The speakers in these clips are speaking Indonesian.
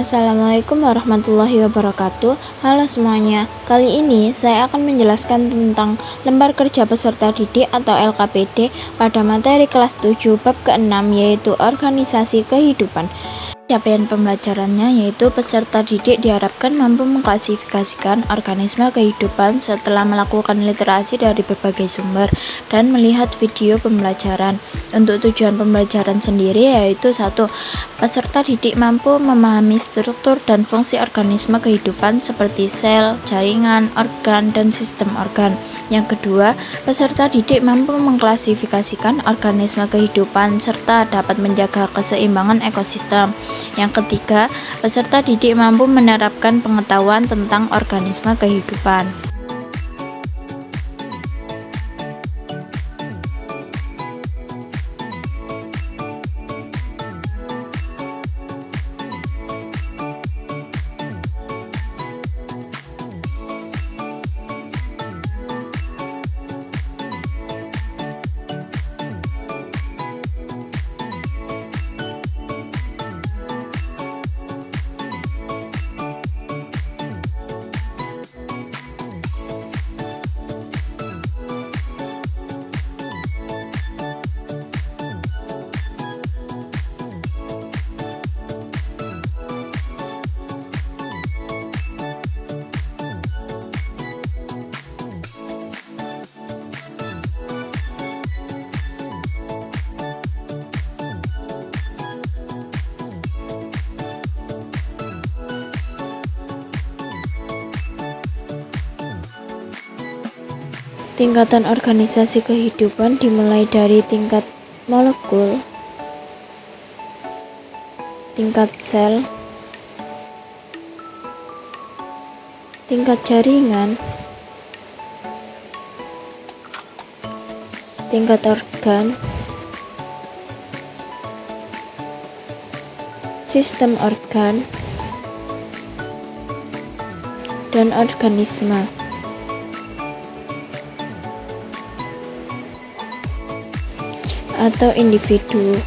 Assalamualaikum warahmatullahi wabarakatuh. Halo semuanya, kali ini saya akan menjelaskan tentang lembar kerja peserta didik atau LKPD pada materi kelas 7 bab ke-6, yaitu organisasi kehidupan. Capaian pembelajarannya yaitu peserta didik diharapkan mampu mengklasifikasikan organisme kehidupan setelah melakukan literasi dari berbagai sumber dan melihat video pembelajaran. Untuk tujuan pembelajaran sendiri yaitu 1. Peserta didik mampu memahami struktur dan fungsi organisme kehidupan seperti sel, jaringan, organ, dan sistem organ. Yang kedua, peserta didik mampu mengklasifikasikan organisme kehidupan serta dapat menjaga keseimbangan ekosistem. Yang ketiga, peserta didik mampu menerapkan pengetahuan tentang organisme kehidupan. Tingkatan organisasi kehidupan dimulai dari tingkat molekul, tingkat sel, tingkat jaringan, tingkat organ, sistem organ, dan organisme. Atau individu,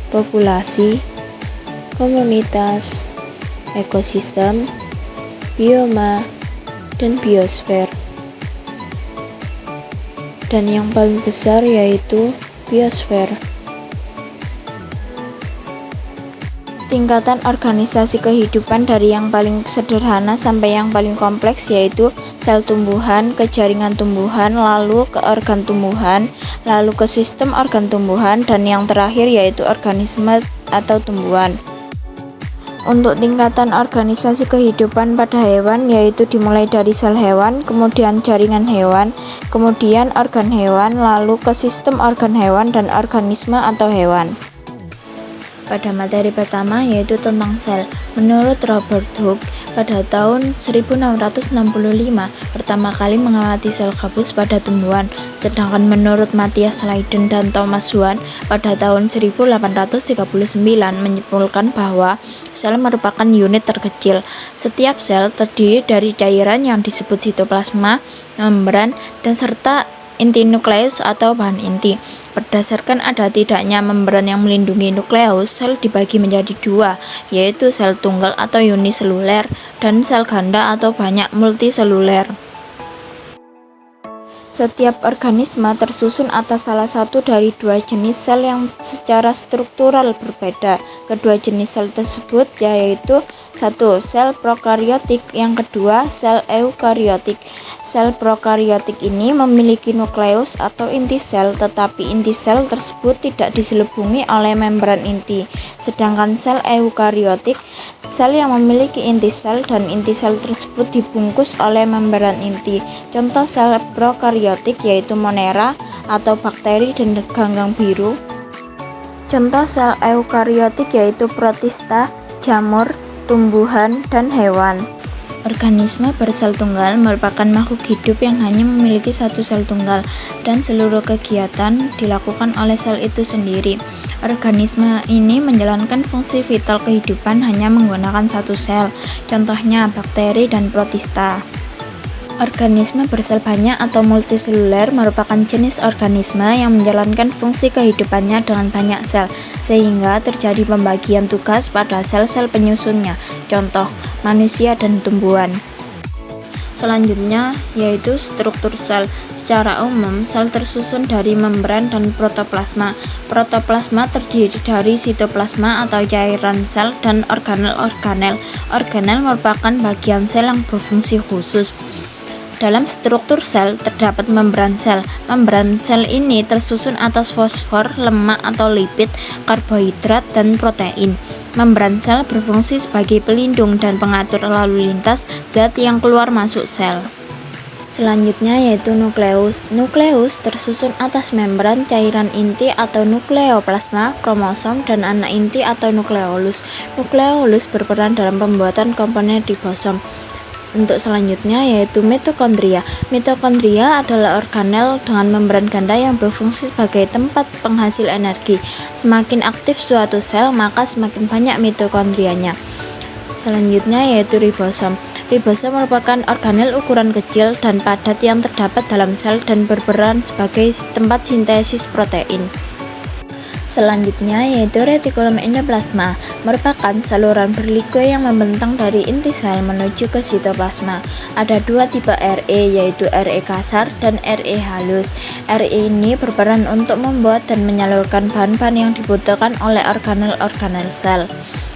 populasi, komunitas, ekosistem, bioma, dan biosfer. Dan yang paling besar yaitu biosfer. Tingkatan organisasi kehidupan dari yang paling sederhana sampai yang paling kompleks yaitu sel tumbuhan, ke jaringan tumbuhan, lalu ke organ tumbuhan, lalu ke sistem organ tumbuhan, dan yang terakhir yaitu organisme atau tumbuhan. Untuk tingkatan organisasi kehidupan pada hewan yaitu dimulai dari sel hewan, kemudian jaringan hewan, kemudian organ hewan, lalu ke sistem organ hewan dan organisme atau hewan. Pada materi pertama yaitu tentang sel. Menurut Robert Hooke, pada tahun 1665 pertama kali mengamati sel gabus pada tumbuhan, sedangkan menurut Matthias Leiden dan Thomas Swan pada tahun 1839 menyimpulkan bahwa sel merupakan unit terkecil. Setiap sel terdiri dari cairan yang disebut sitoplasma, membran, dan serta inti nukleus atau bahan inti. Berdasarkan ada tidaknya membran yang melindungi nukleus, sel dibagi menjadi dua, yaitu sel tunggal atau uniseluler dan sel ganda atau banyak multiseluler. Setiap organisme tersusun atas salah satu dari dua jenis sel yang secara struktural berbeda. Kedua jenis sel tersebut yaitu 1. Sel prokariotik, yang kedua sel eukariotik. Sel prokariotik ini memiliki nukleus atau inti sel, tetapi inti sel tersebut tidak diselubungi oleh membran inti. Sedangkan sel eukariotik, sel yang memiliki inti sel dan inti sel tersebut dibungkus oleh membran inti. Contoh sel prokariotik yaitu monera atau bakteri dan ganggang biru. Contoh sel eukariotik yaitu protista, jamur, tumbuhan, dan hewan. Organisme bersel tunggal merupakan makhluk hidup yang hanya memiliki satu sel tunggal dan seluruh kegiatan dilakukan oleh sel itu sendiri. Organisme ini menjalankan fungsi vital kehidupan hanya menggunakan satu sel, contohnya bakteri dan protista. Organisme bersel banyak atau multiseluler merupakan jenis organisme yang menjalankan fungsi kehidupannya dengan banyak sel, sehingga terjadi pembagian tugas pada sel-sel penyusunnya, contoh manusia dan tumbuhan. Selanjutnya yaitu struktur sel. Secara umum, sel tersusun dari membran dan protoplasma. Protoplasma terdiri dari sitoplasma atau cairan sel dan organel-organel. Organel merupakan bagian sel yang berfungsi khusus. Dalam struktur sel terdapat membran sel. Membran sel ini tersusun atas fosfor, lemak atau lipid, karbohidrat, dan protein. Membran sel berfungsi sebagai pelindung dan pengatur lalu lintas zat yang keluar masuk sel. Selanjutnya yaitu nukleus. Nukleus tersusun atas membran cairan inti atau nukleoplasma, kromosom, dan anak inti atau nukleolus. Nukleolus berperan dalam pembuatan komponen ribosom. Untuk selanjutnya yaitu mitokondria. Mitokondria adalah organel dengan membran ganda yang berfungsi sebagai tempat penghasil energi. Semakin aktif suatu sel, maka semakin banyak mitokondrianya. Selanjutnya yaitu ribosom. Ribosom merupakan organel ukuran kecil dan padat yang terdapat dalam sel dan berperan sebagai tempat sintesis protein. Selanjutnya yaitu retikulum endoplasma, merupakan saluran berliku yang membentang dari inti sel menuju ke sitoplasma. Ada dua tipe RE, yaitu RE kasar dan RE halus. RE ini berperan untuk membuat dan menyalurkan bahan-bahan yang dibutuhkan oleh organel-organel sel.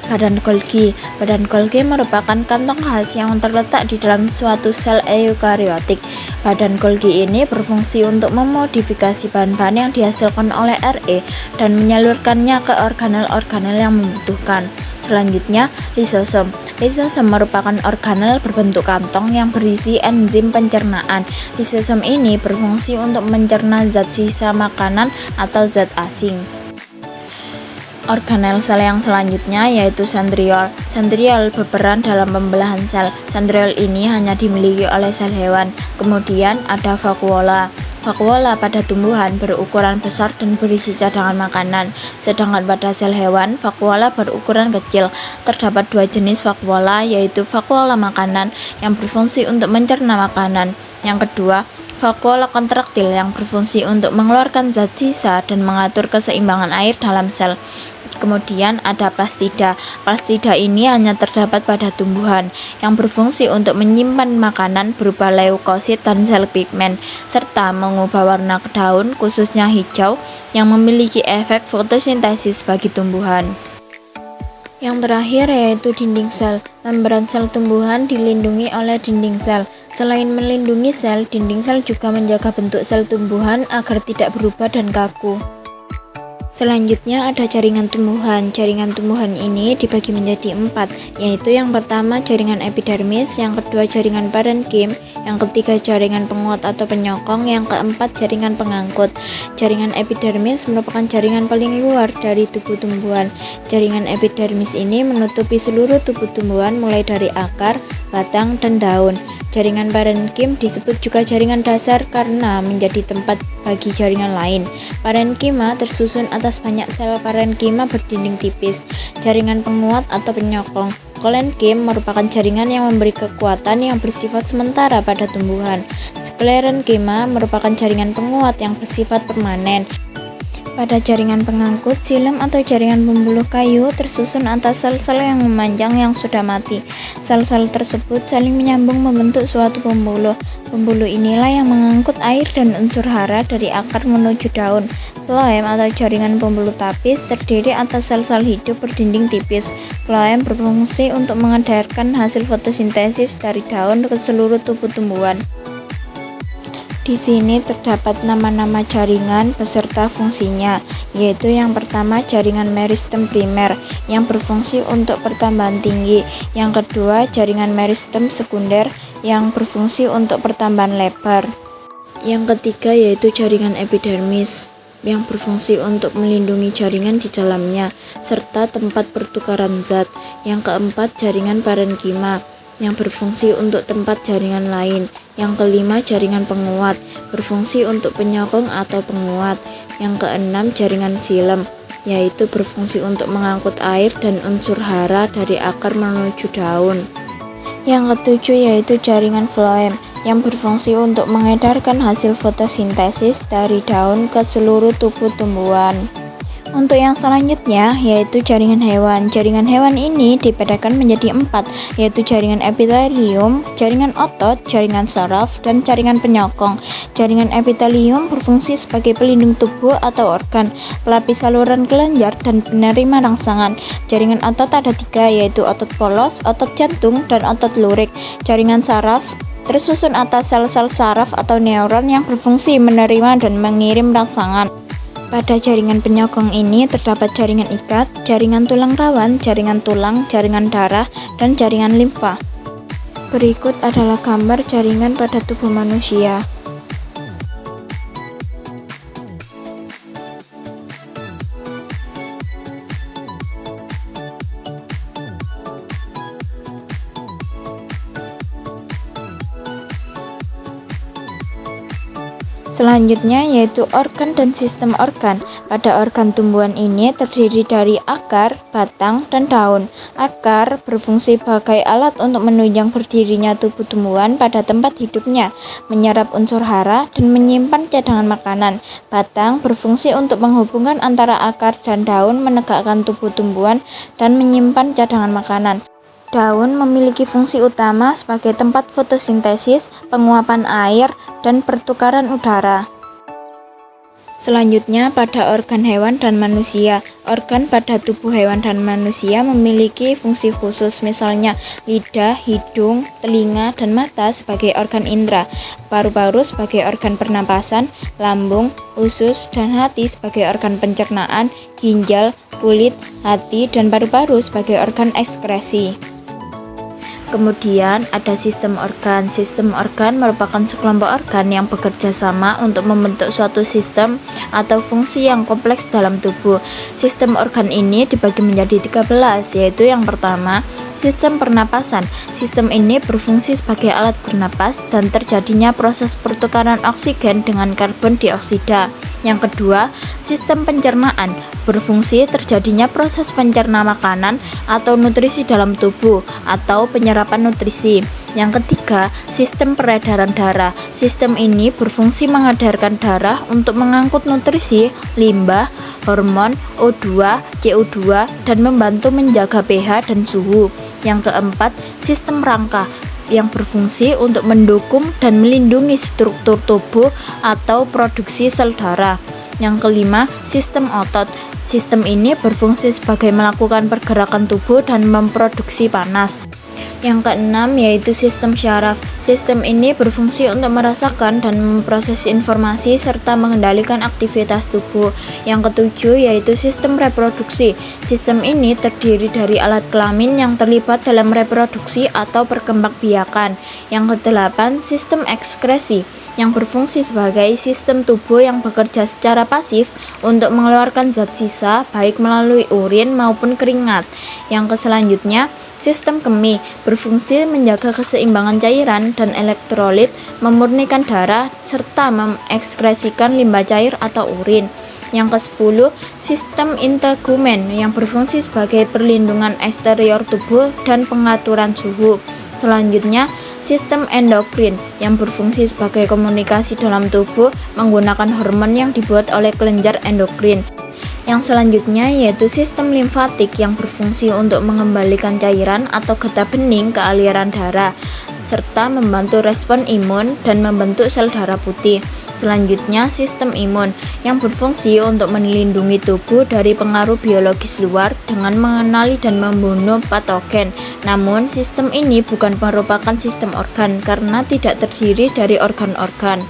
Badan Golgi. Badan Golgi merupakan kantong khas yang terletak di dalam suatu sel eukariotik. Badan Golgi ini berfungsi untuk memodifikasi bahan-bahan yang dihasilkan oleh RE dan menyalurkannya ke organel-organel yang membutuhkan. Selanjutnya, lisosom. Lisosom merupakan organel berbentuk kantong yang berisi enzim pencernaan. Lisosom ini berfungsi untuk mencerna zat sisa makanan atau zat asing. Organel sel yang selanjutnya yaitu centriole. Centriole berperan dalam pembelahan sel. Centriole ini hanya dimiliki oleh sel hewan. Kemudian ada vakuola. Vakuola pada tumbuhan berukuran besar dan berisi cadangan makanan. Sedangkan pada sel hewan, vakuola berukuran kecil. Terdapat dua jenis vakuola, yaitu vakuola makanan yang berfungsi untuk mencerna makanan. Yang kedua, vakuola kontraktil yang berfungsi untuk mengeluarkan zat sisa dan mengatur keseimbangan air dalam sel. Kemudian ada plastida. Plastida ini hanya terdapat pada tumbuhan yang berfungsi untuk menyimpan makanan berupa leukosit dan sel pigmen, serta mengubah warna daun khususnya hijau yang memiliki efek fotosintesis bagi tumbuhan. Yang terakhir yaitu dinding sel. Membran sel tumbuhan dilindungi oleh dinding sel. Selain melindungi sel, dinding sel juga menjaga bentuk sel tumbuhan agar tidak berubah dan kaku. Selanjutnya ada jaringan tumbuhan. Jaringan tumbuhan ini dibagi menjadi 4, yaitu yang pertama jaringan epidermis, yang kedua jaringan parenkim, yang ketiga jaringan penguat atau penyokong, yang keempat jaringan pengangkut. Jaringan epidermis merupakan jaringan paling luar dari tubuh tumbuhan. Jaringan epidermis ini menutupi seluruh tubuh tumbuhan mulai dari akar, batang, dan daun. Jaringan parenkim disebut juga jaringan dasar karena menjadi tempat bagi jaringan lain. Parenkima tersusun atas banyak sel parenkima berdinding tipis. Jaringan penguat atau penyokong. Kolenkim merupakan jaringan yang memberi kekuatan yang bersifat sementara pada tumbuhan. Sklerenkima merupakan jaringan penguat yang bersifat permanen. Pada jaringan pengangkut, xilem atau jaringan pembuluh kayu tersusun atas sel-sel yang memanjang yang sudah mati. Sel-sel tersebut saling menyambung membentuk suatu pembuluh. Pembuluh inilah yang mengangkut air dan unsur hara dari akar menuju daun. Floem atau jaringan pembuluh tapis terdiri atas sel-sel hidup berdinding tipis. Floem berfungsi untuk mengedarkan hasil fotosintesis dari daun ke seluruh tubuh tumbuhan. Di sini terdapat nama-nama jaringan beserta fungsinya, yaitu yang pertama jaringan meristem primer yang berfungsi untuk pertambahan tinggi, yang kedua jaringan meristem sekunder yang berfungsi untuk pertambahan lebar, yang ketiga yaitu jaringan epidermis yang berfungsi untuk melindungi jaringan di dalamnya serta tempat pertukaran zat, yang keempat jaringan parenkima yang berfungsi untuk tempat jaringan lain. Yang kelima, jaringan penguat, berfungsi untuk penyokong atau penguat. Yang keenam, jaringan xilem, yaitu berfungsi untuk mengangkut air dan unsur hara dari akar menuju daun. Yang ketujuh yaitu jaringan floem, yang berfungsi untuk mengedarkan hasil fotosintesis dari daun ke seluruh tubuh tumbuhan. Untuk yang selanjutnya yaitu jaringan hewan. Jaringan hewan ini dibedakan menjadi 4, yaitu jaringan epitelium, jaringan otot, jaringan saraf, dan jaringan penyokong. Jaringan epitelium berfungsi sebagai pelindung tubuh atau organ, pelapis saluran kelenjar, dan penerima rangsangan. Jaringan otot ada 3, yaitu otot polos, otot jantung, dan otot lurik. Jaringan saraf tersusun atas sel-sel saraf atau neuron yang berfungsi menerima dan mengirim rangsangan. Pada jaringan penyokong ini terdapat jaringan ikat, jaringan tulang rawan, jaringan tulang, jaringan darah, dan jaringan limfa. Berikut adalah gambar jaringan pada tubuh manusia. Selanjutnya yaitu organ dan sistem organ. Pada organ tumbuhan ini terdiri dari akar, batang, dan daun. Akar berfungsi sebagai alat untuk menunjang berdirinya tubuh tumbuhan pada tempat hidupnya, menyerap unsur hara, dan menyimpan cadangan makanan. Batang berfungsi untuk menghubungkan antara akar dan daun, menegakkan tubuh tumbuhan, dan menyimpan cadangan makanan. Daun memiliki fungsi utama sebagai tempat fotosintesis, penguapan air, dan pertukaran udara. Selanjutnya pada organ hewan dan manusia. Organ pada tubuh hewan dan manusia memiliki fungsi khusus, misalnya lidah, hidung, telinga, dan mata sebagai organ indera, paru-paru sebagai organ pernapasan, lambung, usus, dan hati sebagai organ pencernaan, ginjal, kulit, hati, dan paru-paru sebagai organ ekskresi. Kemudian ada sistem organ. Sistem organ merupakan sekelompok organ yang bekerja sama untuk membentuk suatu sistem atau fungsi yang kompleks dalam tubuh. Sistem organ ini dibagi menjadi 13, yaitu yang pertama, sistem pernapasan. Sistem ini berfungsi sebagai alat bernapas dan terjadinya proses pertukaran oksigen dengan karbon dioksida. Yang kedua, sistem pencernaan. Berfungsi terjadinya proses pencerna makanan atau nutrisi dalam tubuh atau penyerapan nutrisi. Yang ketiga, sistem peredaran darah. Sistem ini berfungsi mengedarkan darah untuk mengangkut nutrisi, limbah, hormon, O2, CO2, dan membantu menjaga pH dan suhu. Yang keempat, sistem rangka yang berfungsi untuk mendukung dan melindungi struktur tubuh atau produksi sel darah. Yang kelima, sistem otot. Sistem ini berfungsi sebagai melakukan pergerakan tubuh dan memproduksi panas. Yang keenam yaitu sistem syaraf. Sistem ini berfungsi untuk merasakan dan memproses informasi serta mengendalikan aktivitas tubuh. Yang ketujuh yaitu sistem reproduksi. Sistem ini terdiri dari alat kelamin yang terlibat dalam reproduksi atau perkembangbiakan. Yang kedelapan, sistem ekskresi yang berfungsi sebagai sistem tubuh yang bekerja secara pasif untuk mengeluarkan zat sisa baik melalui urin maupun keringat. Yang selanjutnya, sistem kemih berfungsi menjaga keseimbangan cairan dan elektrolit, memurnikan darah, serta mengekskresikan limbah cair atau urin. Yang ke-10, sistem integumen yang berfungsi sebagai perlindungan eksterior tubuh dan pengaturan suhu. Selanjutnya, sistem endokrin yang berfungsi sebagai komunikasi dalam tubuh menggunakan hormon yang dibuat oleh kelenjar endokrin. Yang selanjutnya yaitu sistem limfatik yang berfungsi untuk mengembalikan cairan atau getah bening ke aliran darah, serta membantu respon imun dan membentuk sel darah putih. Selanjutnya, sistem imun yang berfungsi untuk melindungi tubuh dari pengaruh biologis luar dengan mengenali dan membunuh patogen. Namun, sistem ini bukan merupakan sistem organ karena tidak terdiri dari organ-organ.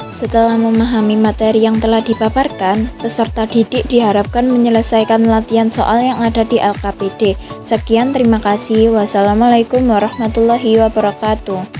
Setelah memahami materi yang telah dipaparkan, peserta didik diharapkan menyelesaikan latihan soal yang ada di LKPD. Sekian, terima kasih. Wassalamualaikum warahmatullahi wabarakatuh.